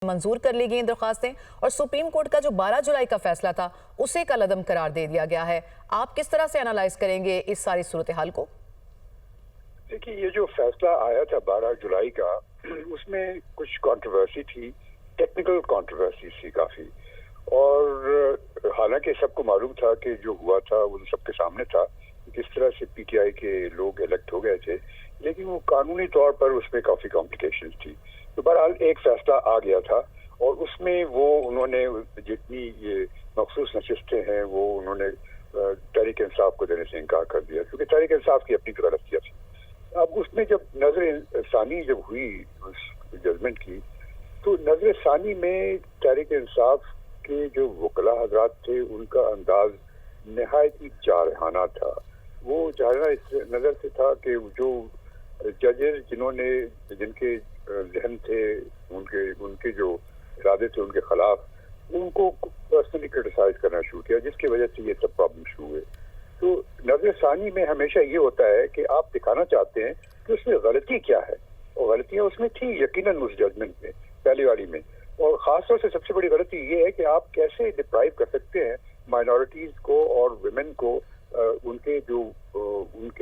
मंजूर कर ली गई दरख्वास्तें और सुप्रीम कोर्ट का जो 12 जुलाई का फैसला था उसे कलअदम करार दे दिया गया है। आप किस तरह से एनालाइज करेंगे इस सारी सूरत हाल को? देखिए, ये जो फैसला आया था 12 जुलाई का, उसमें कुछ कंट्रोवर्सी थी, टेक्निकल कंट्रोवर्सी थी काफी। और हालांकि सबको मालूम था कि जो हुआ था वो सबके सामने था, किस तरह से पीटीआई के लोग इलेक्ट हो गए थे, लेकिन वो कानूनी तौर पर उसमें काफी कॉम्प्लिकेशंस थी। तो बहरहाल एक फैसला आ गया था और उसमें वो उन्होंने जितनी ये मखसूस नशिस्तें हैं वो उन्होंने तहरीक इंसाफ को देने से इनकार कर दिया, क्योंकि तहरीक इंसाफ की अपनी गलतियां थी। अब उसमें जब नजर सानी जब हुई उस जजमेंट की, तो नजर सानी में तहरीक इंसाफ के जो वकला हजरात थे उनका अंदाज नहायत ही जारहाना था। वो जारहाना इस नजर से था कि जो जजेस जिनके जहन थे, उनके जो इरादे थे उनके खिलाफ, उनको पर्सनली क्रिटिसाइज करना शुरू किया, जिसकी वजह से ये सब प्रॉब्लम शुरू हुए। तो नजर सानी में हमेशा ये होता है कि आप दिखाना चाहते हैं कि उसमें गलती क्या है, और गलतियां उसमें थी यकीनन उस जजमेंट में, पहली वाली में। और खासतौर से सबसे बड़ी गलती ये है कि आप कैसे डिप्राइव कर सकते हैं माइनॉरिटीज को और वुमेन को उनके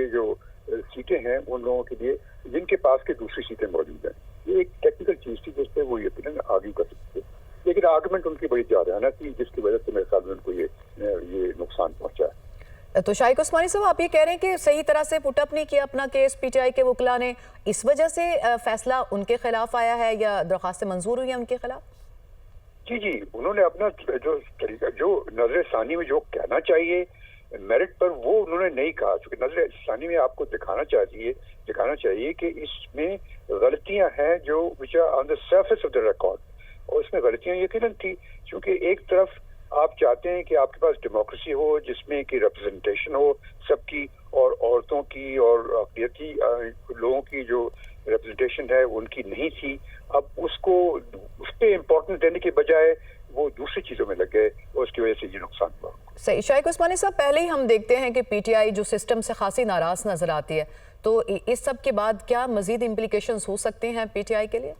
जो सीटें हैं उन लोगों के लिए जिनके पास के दूसरी सीटें मौजूद हैं। ये एक टेक्निकल चीज थी जिस पे वो यकीनन आर्ग्यू कर सकते थे, लेकिन आर्गुमेंट उनकी बड़ी जारहाना थी, जिसकी वजह से मेरे ख्याल में उनको ये नुकसान पहुंचा है। तो शाइक उस्मानी साहब, आप ये कह रहे हैं कि सही तरह से पुटअप नहीं किया अपना केस पीटीआई के वकला ने, इस वजह से फैसला उनके खिलाफ आया है या दरख्वास्तें मंजूर हुई है उनके खिलाफ? जी, उन्होंने अपना जो तरीका, जो नजर सानी में जो कहना चाहिए मेरिट पर, वो उन्होंने नहीं कहा। क्योंकि नजर सानी में आपको दिखाना चाहिए कि इसमें गलतियां हैं जो which are on the surface of the record, और इसमें गलतियां यकीनन थी। क्योंकि एक तरफ आप चाहते हैं कि आपके पास डेमोक्रेसी हो जिसमें कि रिप्रेजेंटेशन हो सबकी, और औरतों की और अक़लियती लोगों की जो रिप्रेजेंटेशन है उनकी नहीं थी। अब उस पे इम्पोर्टेंस देने के बजाय वो दूसरी चीजों में लग गए और उसकी वजह से ये नुकसान हुआ। सही। शाइक उस्मानी साहब, पहले ही हम देखते हैं कि पीटीआई जो सिस्टम से खासी नाराज नजर आती है, तो इस सब के बाद क्या मजीद इम्प्लीकेशंस हो सकते हैं पीटीआई के लिए?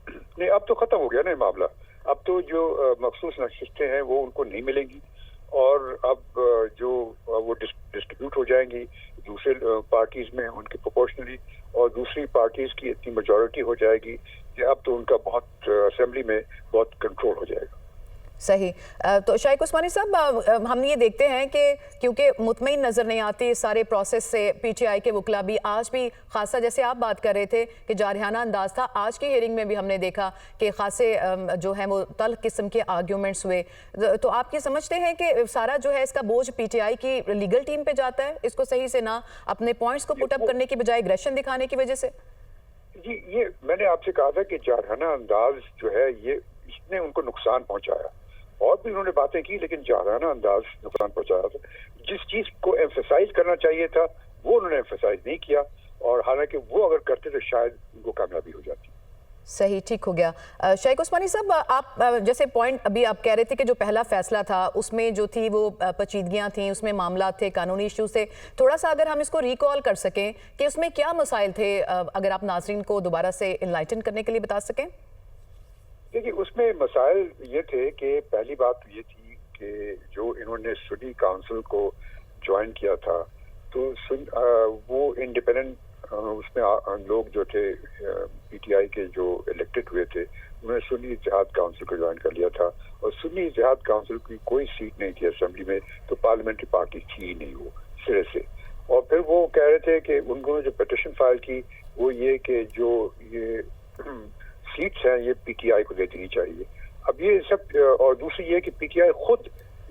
नहीं, अब तो खत्म हो गया ना मामला। अब तो जो मखसूस नशिस्तें हैं वो उनको नहीं मिलेंगी, और अब जो वो डिस्ट्रीब्यूट हो जाएंगी दूसरे पार्टीज में उनकी प्रोपोर्शनली, और दूसरी पार्टीज की इतनी मेजॉरिटी हो जाएगी कि अब तो उनका बहुत असेंबली में बहुत कंट्रोल हो जाएगा। सही। तो शाइक उस्मानी साहब, हम ये देखते हैं कि क्योंकि मुतमईन नज़र नहीं आती इस सारे प्रोसेस से, पीटीआई के वकला भी आज भी खासा, जैसे आप बात कर रहे थे कि जारहाना अंदाज था, आज की हियरिंग में भी हमने देखा कि खासे जो है वो तल्ख किस्म के आर्ग्यूमेंट्स हुए। तो आप ये समझते हैं कि सारा जो है इसका बोझ पीटीआई की लीगल टीम पे जाता है, इसको सही से ना अपने पॉइंट्स को पुटअप करने की बजाय एग्रेशन दिखाने की वजह से? जी, ये मैंने आपसे कहा था कि जारहाना अंदाज जो है इसने उनको नुकसान पहुंचाया। और भी उन्होंने बातें की, लेकिन जारहाना अंदाज नुकसान पहुंचाया था। जिस चीज को एम्फेसाइज करना चाहिए था वो उन्होंने एम्फेसाइज नहीं किया, और हालांकि वो अगर करते तो शायद उनको कामयाबी हो जाती। सही, ठीक हो गया। शाइक उस्मानी साहब, आप जैसे पॉइंट अभी आप कह रहे थे कि जो पहला फैसला था उसमें जो थी वो पेचीदगियां थी, उसमें मामला थे, कानूनी इशू से, थोड़ा सा अगर हम इसको रिकॉल कर सकें कि उसमें क्या मसाइल थे, अगर आप नाज़रीन को दोबारा से इनलाइटन करने के लिए बता सकें। देखिए, उसमें मसाइल ये थे कि पहली बात तो ये थी कि जो इन्होंने सुन्नी काउंसिल को ज्वाइन किया था, तो वो इंडिपेंडेंट उसमें लोग जो थे पीटीआई के जो इलेक्टेड हुए थे, उन्होंने सुन्नी इत्तेहाद काउंसिल को ज्वाइन कर लिया था, और सुन्नी इत्तेहाद काउंसिल की कोई सीट नहीं थी असेंबली में, तो पार्लियामेंट्री पार्टी थी ही नहीं वो सिरे से। और फिर वो कह रहे थे कि उन्होंने जो पिटीशन फाइल की वो ये कि जो ये सीट्स हैं ये पीटीआई को दे देनी चाहिए। अब ये सब, और दूसरी ये कि पीटीआई खुद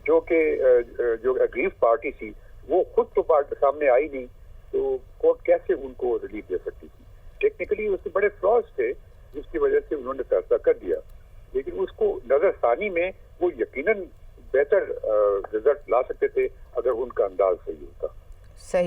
जो अग्रीव पार्टी थी वो खुद तो सामने आई नहीं, तो कोर्ट कैसे उनको रिलीफ दे सकती थी? टेक्निकली उससे बड़े फ्लॉज थे, जिसकी वजह से उन्होंने फैसला कर दिया। लेकिन उसको नजर सानी में वो यकीनन बेहतर रिजल्ट ला सकते थे अगर उनका अंदाज सही होता। सही।